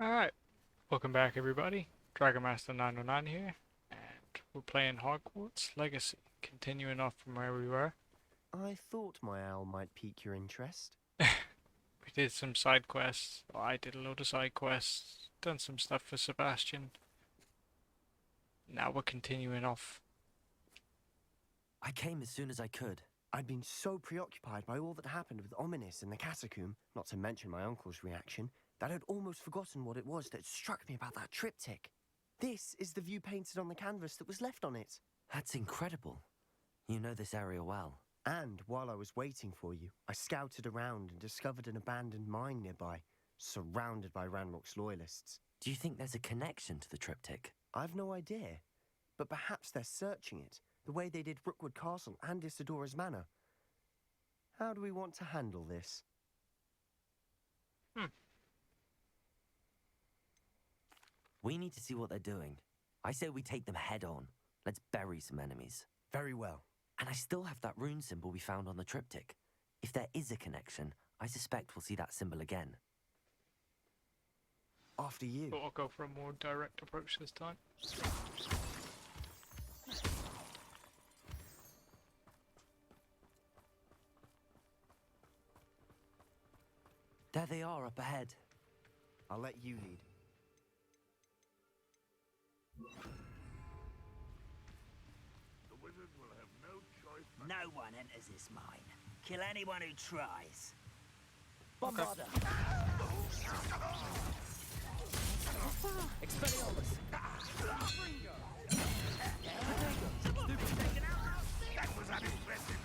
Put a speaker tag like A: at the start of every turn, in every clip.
A: Alright, welcome back everybody. Dragon Master 909 here, and we're playing Hogwarts Legacy, continuing off from where we were.
B: I thought my owl might pique your interest.
A: We did some side quests, I did a load of side quests, done some stuff for Sebastian. Now we're continuing off.
C: I came as soon as I could.
B: I'd been so preoccupied by all that happened with Ominis and the catacomb, not to mention my uncle's reaction, that I'd almost forgotten what it was that struck me about that triptych. This is the view painted on the canvas that was left on it.
C: That's incredible. You know this area well.
B: And while I was waiting for you, I scouted around and discovered an abandoned mine nearby, surrounded by Ranrock's loyalists.
C: Do you think there's a connection to the triptych?
B: I've no idea, but perhaps they're searching it, the way they did Rookwood Castle and Isidora's Manor. How do we want to handle this?
C: We need to see what they're doing. I say we take them head on. Let's bury some enemies.
B: Very well.
C: And I still have that rune symbol we found on the triptych. If there is a connection, I suspect we'll see that symbol again.
B: After you.
A: But I'll go for a more direct approach this time.
C: There they are up ahead.
B: I'll let you lead.
D: The wizard will have no choice but
E: No one enters this mine. Kill anyone who tries.
C: Bombarda! Expelliarmus!
D: that was unimpressive.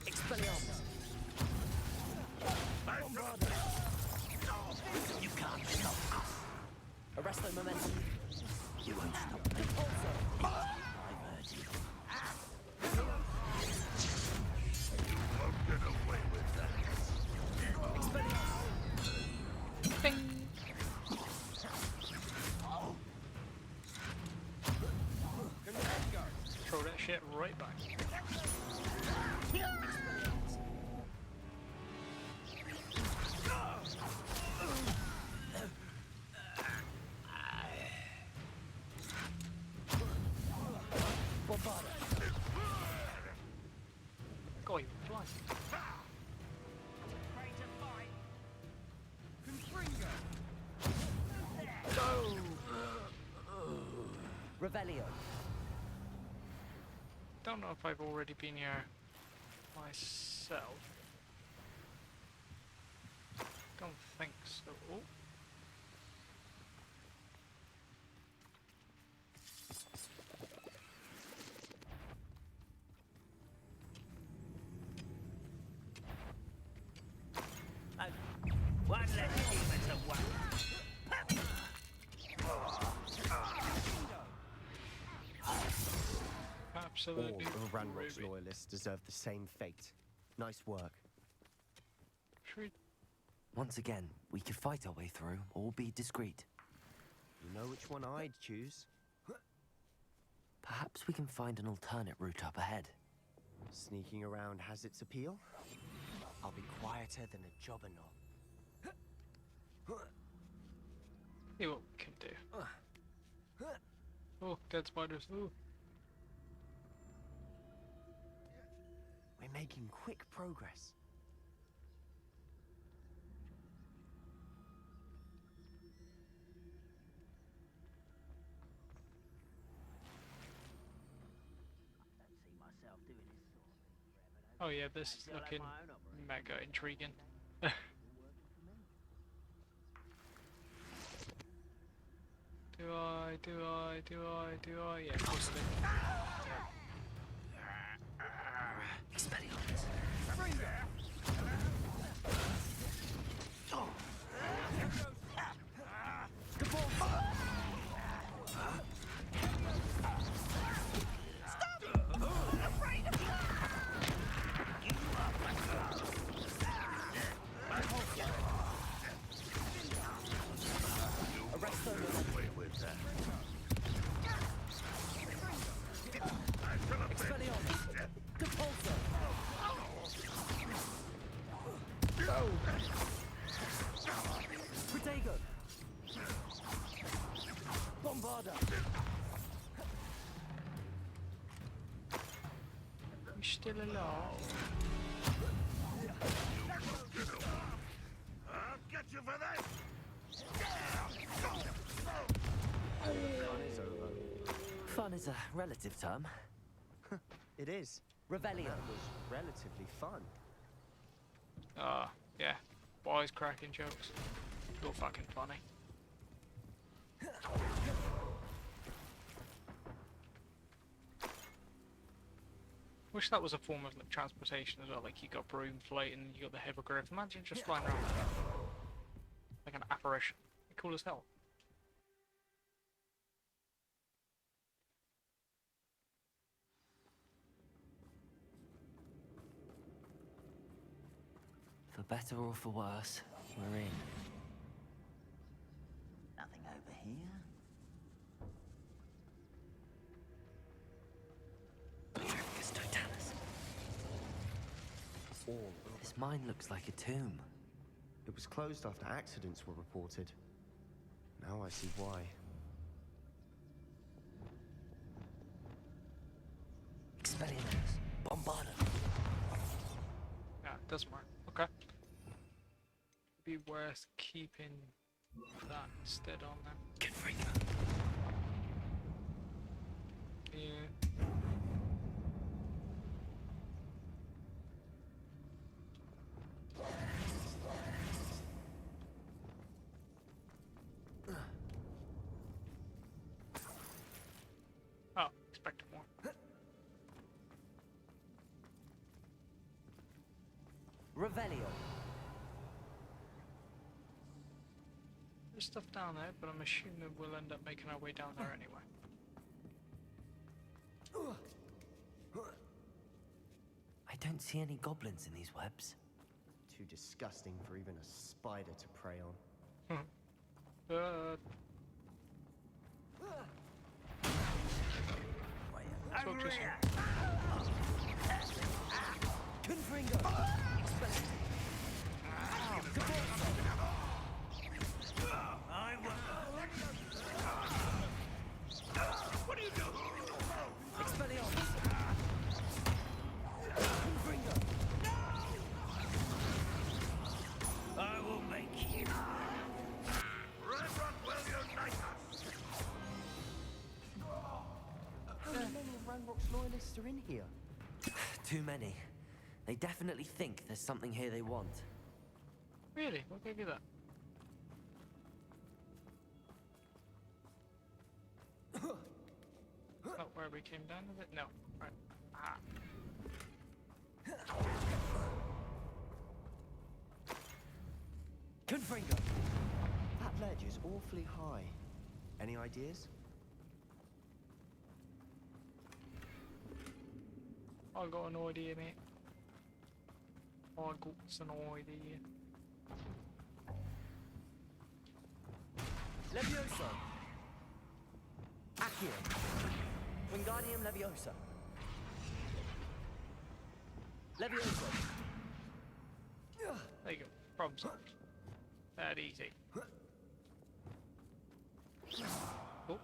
C: Expelliarmus!
E: You can't stop us.
C: Arresto momentum!
E: You won't stop me. I've heard you.
D: Won't get away with that.
A: Throw that shit right back.
C: Bombarda!
A: Go you fly.
C: Revelio!
A: Don't know if I've already been here myself. Don't think so. Oh.
E: One less human to one.
A: Absolutely.
B: All of Ranrock's
A: ruby.
B: loyalists deserve the same fate. Nice work.
A: Should we
C: Once again, we could fight our way through or be discreet.
B: You know which one I'd choose?
C: Perhaps we can find an alternate route up ahead.
B: Sneaking around has its appeal. I'll be quieter than a jobberknoll.
A: see what we can do? Oh, dead spiders. Ooh.
B: We're making quick progress.
E: I don't see myself doing this sort of thing forever, though.
A: Oh yeah, this is
E: Until I have
A: looking
E: my own operation.
A: mega intriguing. Do I? Yeah, of course I do.
C: Expelliarmus!
D: away with that.
E: Bombarder!
A: You still alive?
D: I'll get you for this!
B: Fun is over.
C: Fun is a relative term.
B: It is.
E: Revelio.
B: That was relatively fun.
A: Yeah. Boys cracking jokes. You're fucking funny. Wish that was a form of like transportation as well. Like you got broom floating, you got the hippogriff. Imagine just flying around like that. Like an apparition. Cool as hell.
C: For better or for worse, we're in.
E: Nothing over here.
C: Petrificus totalis.
B: All over.
C: This mine looks like a tomb.
B: It was closed after accidents were reported. Now I see why.
C: Expelliarmus. Bombarder.
A: Yeah, it doesn't work. Okay. Be worth keeping that instead on there.
C: Confringo.
A: Yeah. Oh, expected more.
E: Revelio.
A: There's stuff down there, but I'm assuming we'll end up making our way down there anyway.
C: I don't see any goblins in these webs.
B: Too disgusting for even a spider to prey on.
A: Talk to us.
E: Confringo.
D: What are you doing?
E: Expelliarmus. Confringo.
D: I will make you. Reverend will unite us.
B: How many of Ranrock's loyalists are in here?
C: Too many. They definitely think there's something here they want.
A: Really? What gave you that? Not where we came down, is it? No. Right. Ah.
E: Confringo.
B: That ledge is awfully high. Any ideas?
A: I got an idea, mate. I got an idea.
E: Levioso. Accio. Wingardium Leviosa. Levioso.
A: There you go. Problem solved. That easy. Oh,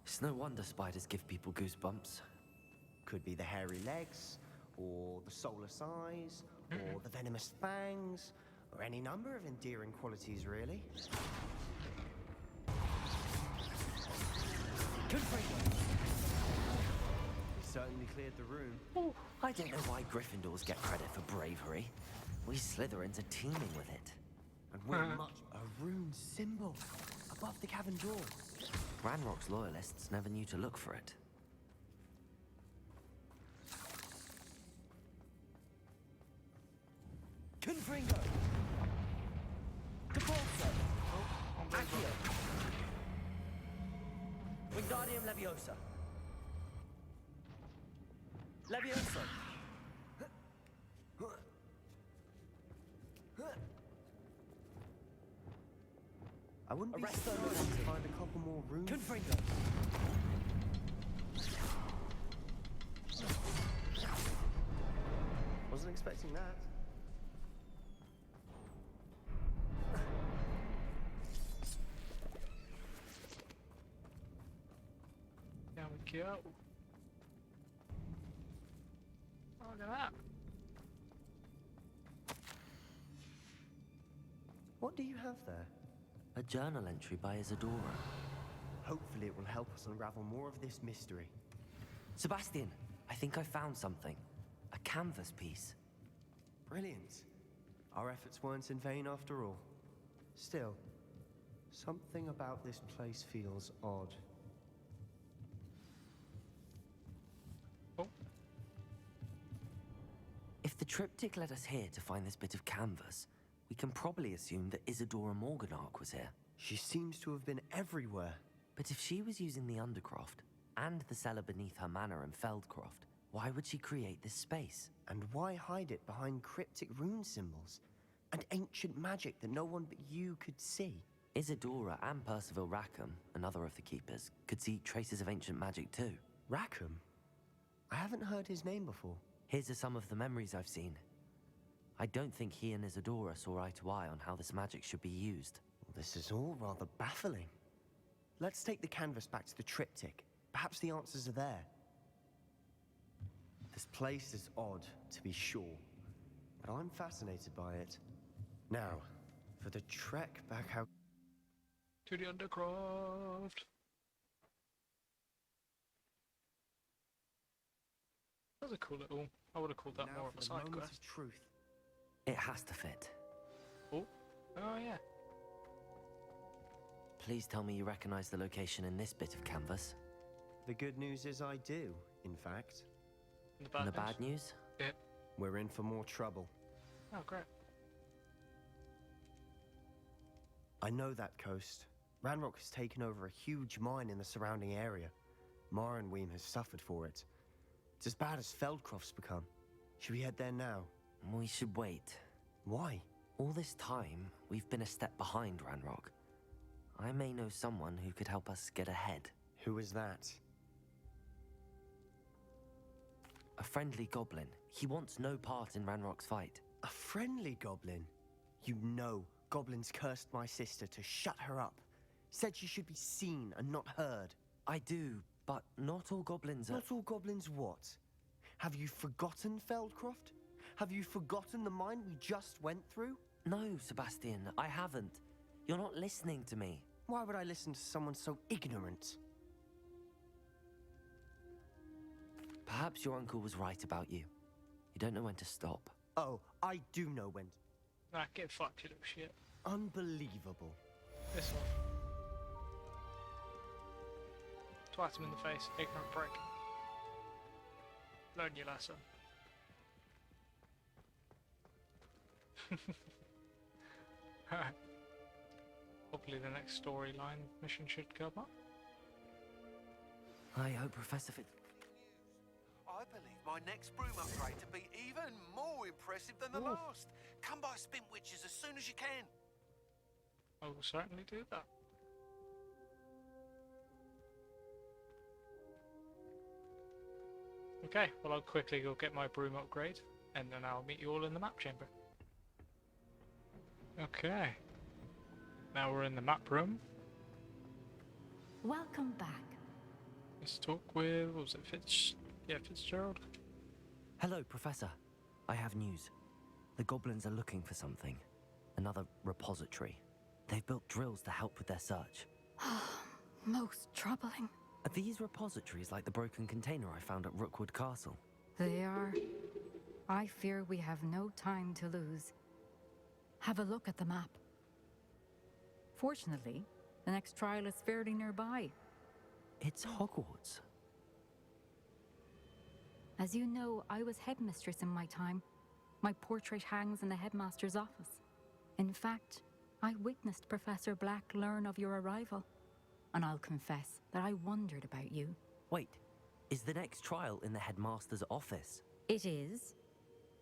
C: It's no wonder spiders give people goosebumps.
B: Could be the hairy legs, or the soulless eyes, or the venomous fangs, or any number of endearing qualities, really.
E: Confringo.
B: We certainly cleared the room.
C: I don't know why Gryffindors get credit for bravery. We Slytherins are teeming with it.
B: And we're much a rune symbol above the cavern doors.
C: Ranrock's loyalists never knew to look for it.
E: Confringo. Capulso. Accio. Wingardium Leviosa. Levioso.
B: I wouldn't be
E: Arresto
B: surprised to
E: Monastery.
B: find a couple more runes.
E: Confringo.
B: Wasn't expecting that.
A: we go. Oh, look at that.
B: What do you have there?
C: A journal entry by Isadora.
B: Hopefully it will help us unravel more of this mystery.
C: Sebastian, I think I found something. A canvas piece.
B: Brilliant. Our efforts weren't in vain after all. Still, something about this place feels odd.
A: Oh,
C: If the triptych led us here to find this bit of canvas, we can probably assume that Isadora Morganark was here.
B: She seems to have been everywhere.
C: But if she was using the Undercroft and the cellar beneath her manor in Feldcroft, why would she create this space?
B: And why hide it behind cryptic rune symbols and ancient magic that no one but you could see?
C: Isadora and Percival Rackham, another of the keepers, could see traces of ancient magic too.
B: Rackham? I haven't heard his name before.
C: His are some of the memories I've seen. I don't think he and Isadora saw eye to eye on how this magic should be used.
B: Well, this is all rather baffling. Let's take the canvas back to the triptych. Perhaps the answers are there. This place is odd, to be sure, but I'm fascinated by it. Now, for the trek back out...
A: to the Undercroft. That was a cool little. I would have called that
B: now
A: more of
B: for
A: a
B: the
A: side
B: moment
A: quest.
B: of truth.
C: It has to fit.
A: Oh, oh yeah.
C: Please tell me you recognize the location in this bit of canvas.
B: The good news is I do, in fact.
A: And the bad
C: And the
A: news?
C: bad news?
A: Yeah.
B: We're in for more trouble.
A: Oh, great.
B: I know that coast. Ranrock has taken over a huge mine in the surrounding area. Marenweem has suffered for it. It's as bad as Feldcroft's become. Should we head there now?
C: We should wait.
B: Why?
C: All this time, we've been a step behind Ranrock. I may know someone who could help us get ahead.
B: Who is that?
C: A friendly goblin. He wants no part in Ranrock's fight.
B: A friendly goblin? You know, goblins cursed my sister to shut her up. Said she should be seen and not heard.
C: I do, but not all goblins are...
B: Not all goblins what? Have you forgotten Feldcroft? Have you forgotten the mine we just went through?
C: No, Sebastian, I haven't. You're not listening to me.
B: Why would I listen to someone so ignorant?
C: Perhaps your uncle was right about you. You don't know when to stop.
B: Oh, I do know when.
A: Nah, get fucked, you little shit.
B: Unbelievable.
A: This one. Twat him in the face, ignorant prick. Learn your lesson. Hopefully the next storyline mission should come up.
C: I hope Professor
E: I believe my next broom upgrade to be even more impressive than the last. Come by Spin Witches as soon as you can.
A: I will certainly do that. Okay, well I'll quickly go get my broom upgrade, and then I'll meet you all in the map chamber. Okay. Now we're in the map room.
F: Welcome back.
A: Let's talk with, what was it, Fitzgerald?
C: Hello, Professor. I have news. The goblins are looking for something. Another repository. They've built drills to help with their search.
F: Most troubling.
C: Are these repositories like the broken container I found at Rookwood Castle?
F: They are. I fear we have no time to lose. Have a look at the map. Fortunately, the next trial is fairly nearby.
C: It's Hogwarts.
F: As you know, I was headmistress in my time. My portrait hangs in the headmaster's office. In fact, I witnessed Professor Black learn of your arrival. And I'll confess that I wondered about you.
C: Wait, is the next trial in the headmaster's office?
F: It is.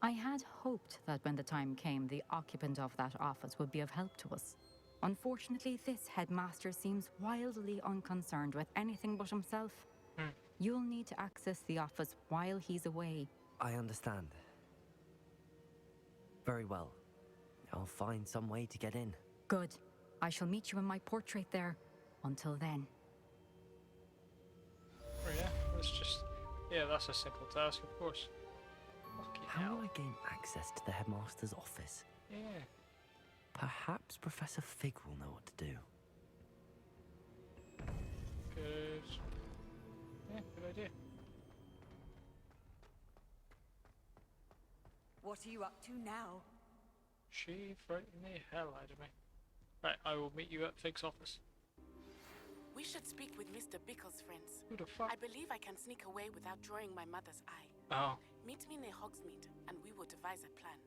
F: I had hoped that when the time came, the occupant of that office would be of help to us. Unfortunately, this headmaster seems wildly unconcerned with anything but himself. You'll need to access the office while he's away.
C: I understand. Very well. I'll find some way to get in.
F: Good. I shall meet you in my portrait there. Until then.
A: Oh yeah. Yeah, that's a simple task, of course. Fucking
C: How
A: hell.
C: will I gain access to the headmaster's office?
A: Yeah.
C: Perhaps Professor Fig will know what to do.
A: Good. Yeah, good idea.
G: What are you up to now?
A: She frightened the hell out of me. Right, I will meet you at Fig's office.
H: We should speak with Mr. Bickle's friends.
A: Who the fuck?
H: I believe I can sneak away without drawing my mother's eye.
A: Oh,
H: Meet me near Hogsmeade, and we will devise a plan.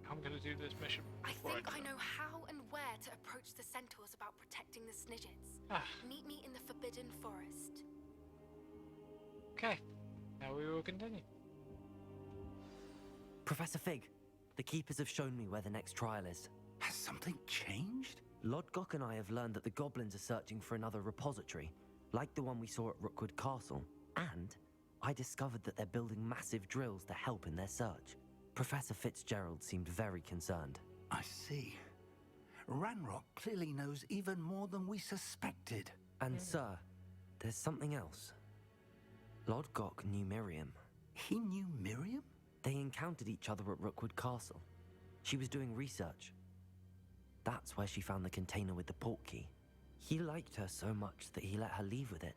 A: I'm gonna do this mission.
I: I
A: before
I: think I
A: go.
I: know how and where to approach the centaurs about protecting the Snidgets.
A: Ah,
I: Meet me in the Forbidden Forest.
A: okay. Now we will continue.
C: Professor Fig, the keepers have shown me where the next trial is.
J: Has something changed?
C: Lodgok and I have learned that the goblins are searching for another repository, like the one we saw at Rookwood Castle. And I discovered that they're building massive drills to help in their search. Professor Fitzgerald seemed very concerned.
J: I see. Ranrock clearly knows even more than we suspected.
C: And sir, there's something else. Lodgok knew Miriam.
J: He knew Miriam?
C: They encountered each other at Rookwood Castle. She was doing research. That's where she found the container with the port key. He liked her so much that he let her leave with it,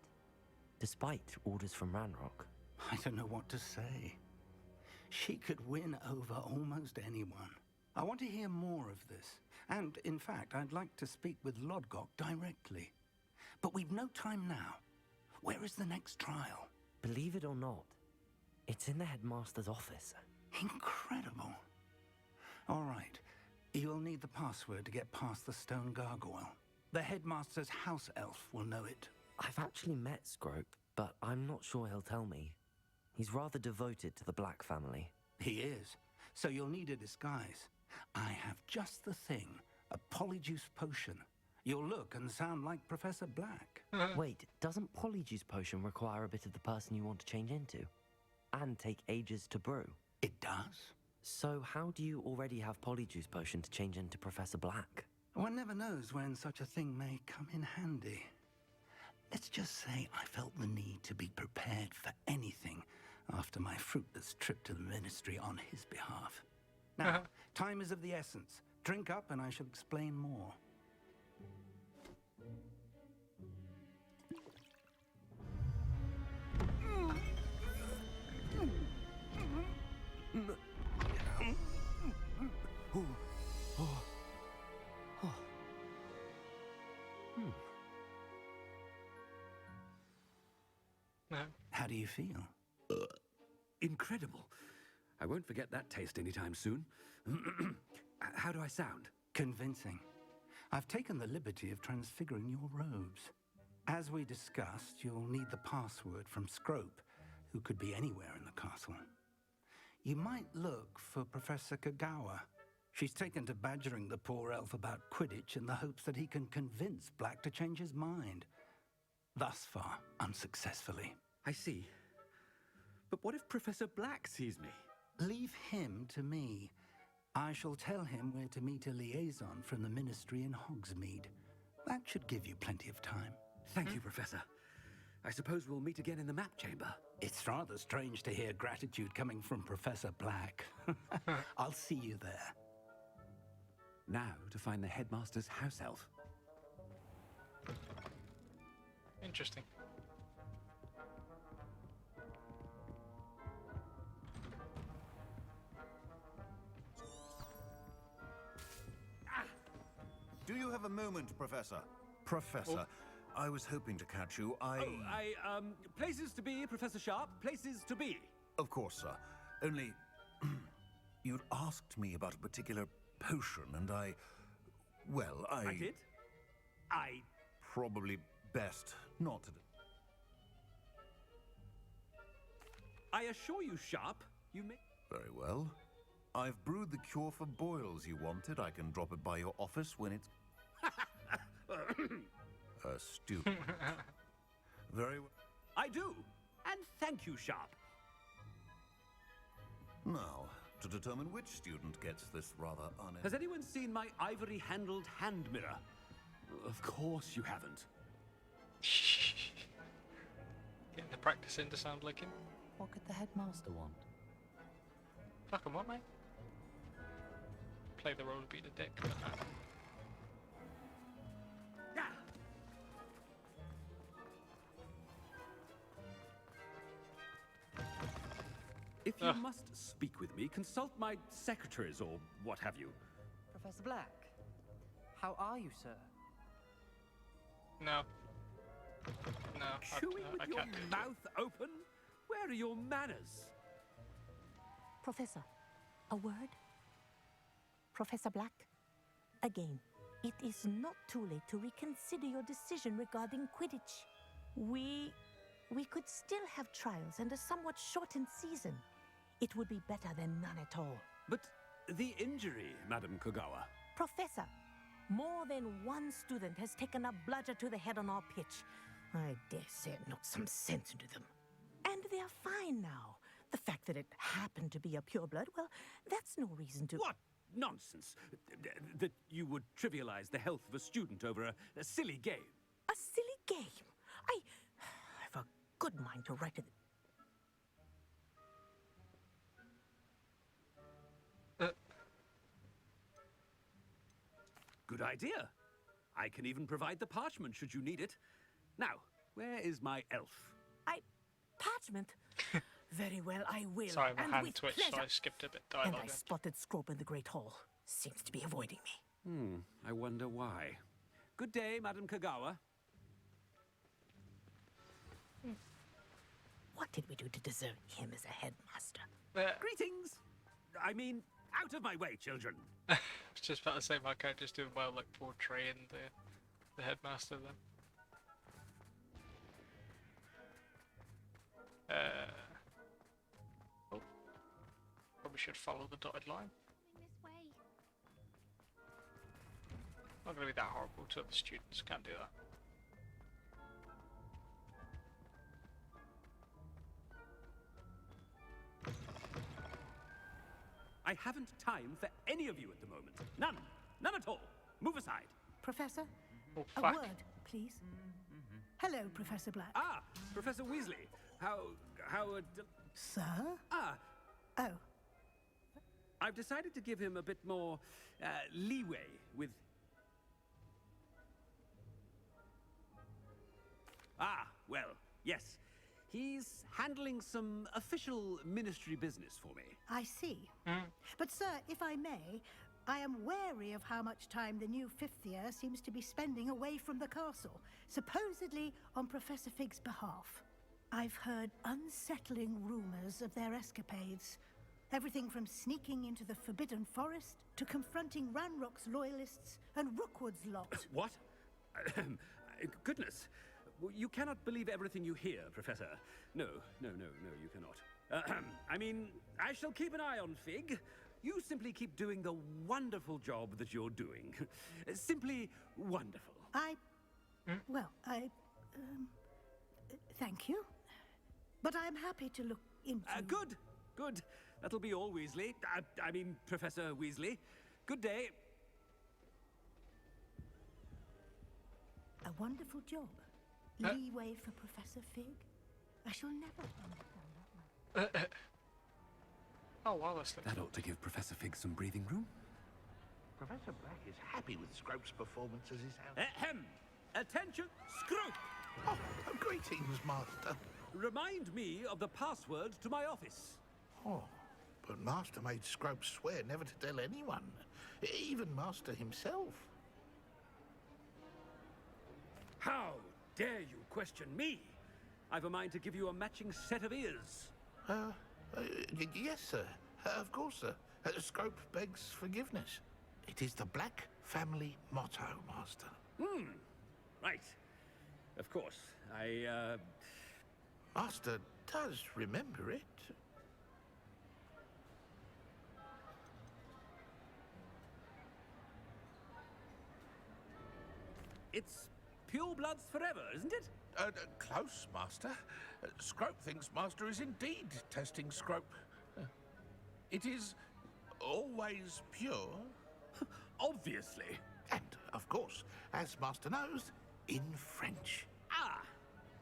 C: despite orders from Ranrock.
J: I don't know what to say. She could win over almost anyone. I want to hear more of this. And, in fact, I'd like to speak with Lodgok directly. But we've no time now. Where is the next trial?
C: Believe it or not, it's in the headmaster's office.
J: Incredible. All right. You'll need the password to get past the stone gargoyle. The headmaster's house elf will know it.
C: I've actually met Scrope, but I'm not sure he'll tell me. He's rather devoted to the Black family.
J: He is. So you'll need a disguise. I have just the thing. A polyjuice potion. You'll look and sound like Professor Black.
C: Wait, doesn't Polyjuice Potion require a bit of the person you want to change into? And take ages to brew?
J: It does.
C: So how do you already have Polyjuice Potion to change into Professor Black?
J: One never knows when such a thing may come in handy. Let's just say I felt the need to be prepared for anything after my fruitless trip to the ministry on his behalf. Now, time is of the essence. Drink up and I shall explain more.
A: No.
J: How do you feel?
K: Incredible. I won't forget that taste anytime soon. How do I sound?
J: Convincing. I've taken the liberty of transfiguring your robes. As we discussed, you'll need the password from Scrope, who could be anywhere in the castle. You might look for Professor Kagawa. She's taken to badgering the poor elf about Quidditch in the hopes that he can convince Black to change his mind. Thus far, unsuccessfully.
K: I see. But what if Professor Black sees me?
J: Leave him to me. I shall tell him where to meet a liaison from the ministry in Hogsmeade. That should give you plenty of time.
K: Thank you, Professor. I suppose we'll meet again in the map chamber.
J: It's rather strange to hear gratitude coming from Professor Black. I'll see you there.
K: Now to find the headmaster's house elf.
A: Interesting.
D: Do you have a moment, Professor? Professor, I was hoping to catch you.
K: Places to be, Professor Sharp. Places to be.
D: Of course, sir. Only, you'd asked me about a particular potion, and I
K: did?
D: Probably best not to...
K: I assure you, Sharp, you may...
D: Very well. I've brewed the cure for boils you wanted. I can drop it by your office when it's... A student. Very well.
K: I do. And thank you, Sharp.
D: Now, to determine which student gets this rather
K: Has anyone seen my ivory-handled hand mirror? Of course you haven't.
A: Getting the practicing to sound like him.
L: What could the headmaster want?
A: Fucking what, mate? Play the role of being a dick, but no.
K: If you must speak with me, consult my secretaries or what have you.
L: Professor Black, how are you, sir?
A: No. No,
K: Chewing
A: I
K: with your
A: can't do it.
K: mouth open? Where are your manners?
M: Professor, a word? Professor Black, again, it is not too late to reconsider your decision regarding Quidditch. We could still have trials and a somewhat shortened season. It would be better than none at all.
K: But the injury, Madam Kogawa.
M: Professor, more than one student has taken a bludger to the head on our pitch. I dare say it knocked some sense into them. And they're fine now. The fact that it happened to be a pureblood, well, that's no reason to...
K: What nonsense! That you would trivialize the health of a student over a silly game.
M: A silly game? I've a good mind to write it.
K: Good idea. I can even provide the parchment should you need it. Now, where is my elf?
M: Parchment? Very well, I will.
A: Sorry, my
M: and
A: hand
M: with
A: twitched, so
M: pleasure.
A: I skipped a bit
M: And
A: dialogue.
M: I spotted Scrope in the Great Hall. Seems to be avoiding me.
K: I wonder why. Good day, Madam Kogawa.
M: What did we do to deserve him as a headmaster?
K: Greetings! I mean, out of my way, children.
A: I was just about to say my character's doing well, like portraying the headmaster then. Oh, probably should follow the dotted line.
I: This way.
A: Not gonna be that horrible to the students. Can't do that.
K: I haven't time for any of you at the moment. None. None at all. Move aside.
G: Professor,
A: Oh,
G: a
A: fuck.
G: word, please. Hello, Professor Black.
K: Ah, Professor Weasley. How
G: Sir?
K: Oh. I've decided to give him a bit more leeway with... Well, yes. He's handling some official ministry business for me.
G: I see. But, sir, if I may, I am wary of how much time the new fifth year seems to be spending away from the castle, supposedly on Professor Fig's behalf. I've heard unsettling rumors of their escapades. Everything from sneaking into the Forbidden Forest to confronting Ranrock's loyalists and Rookwood's lot.
K: What? Goodness. You cannot believe everything you hear, Professor. No, you cannot. I mean, I shall keep an eye on Fig. You simply keep doing the wonderful job that you're doing. Simply wonderful.
G: Thank you. But I'm happy to look into...
K: Good. That'll be all, Weasley. I mean, Professor Weasley. Good day.
G: A wonderful job. Leeway for Professor Fig? I shall never understand that one.
A: Oh, well, that's
K: That ought to give Professor Fig some breathing room.
E: Professor Black is happy with Scrope's performance as his house.
K: Ahem! Attention, Scrope!
E: Oh, greetings, Master.
K: Remind me of the password to my office.
E: Oh, but Master made Scrope swear never to tell anyone, even Master himself.
K: How dare you question me? I've a mind to give you a matching set of ears.
E: Yes, sir. Of course, sir. Scrope begs forgiveness. It is the Black family motto, Master.
K: Right. Of course.
E: Master does remember it.
K: It's pure bloods forever, isn't it?
E: Close, Master. Scrope thinks Master is indeed testing Scrope. It is always pure.
K: Obviously.
E: And, of course, as Master knows, in French.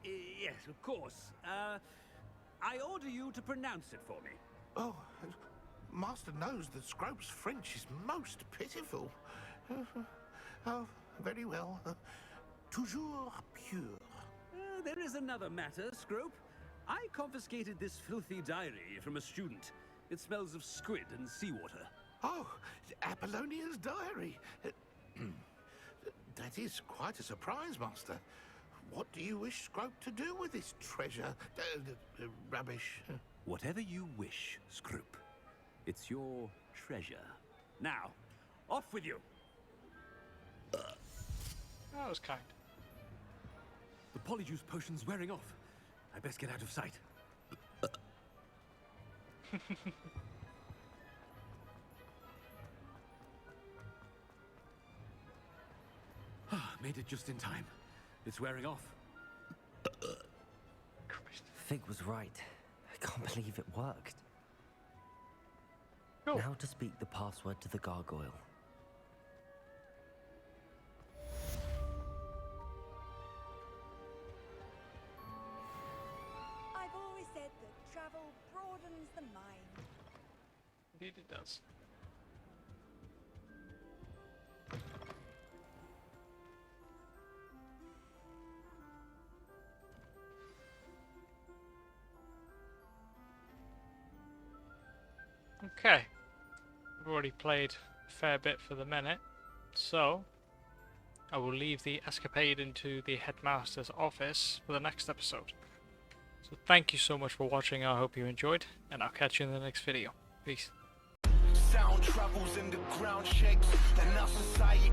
K: Yes, of course. I order you to pronounce it for me.
E: Oh, Master knows that Scrope's French is most pitiful. Oh, very well. Toujours pure.
K: There is another matter, Scrope. I confiscated this filthy diary from a student. It smells of squid and seawater.
E: Oh, Apollonia's diary. That is quite a surprise, Master. What do you wish Scrope to do with this treasure? Rubbish.
K: Whatever you wish, Scrope. It's your treasure. Now, off with you.
A: That was kind.
K: The polyjuice potion's wearing off. I best get out of sight. Made it just in time. It's wearing off.
C: Fig was right. I can't believe it worked.
A: Cool.
C: Now to speak the password to the gargoyle.
N: I've always said that travel broadens the mind.
A: Indeed it does. Okay, we've already played a fair bit for the minute, so I will leave the escapade into the headmaster's office for the next episode. So thank you so much for watching, I hope you enjoyed, and I'll catch you in the next video. Peace.
O: Sound travels and the ground shakes, then our society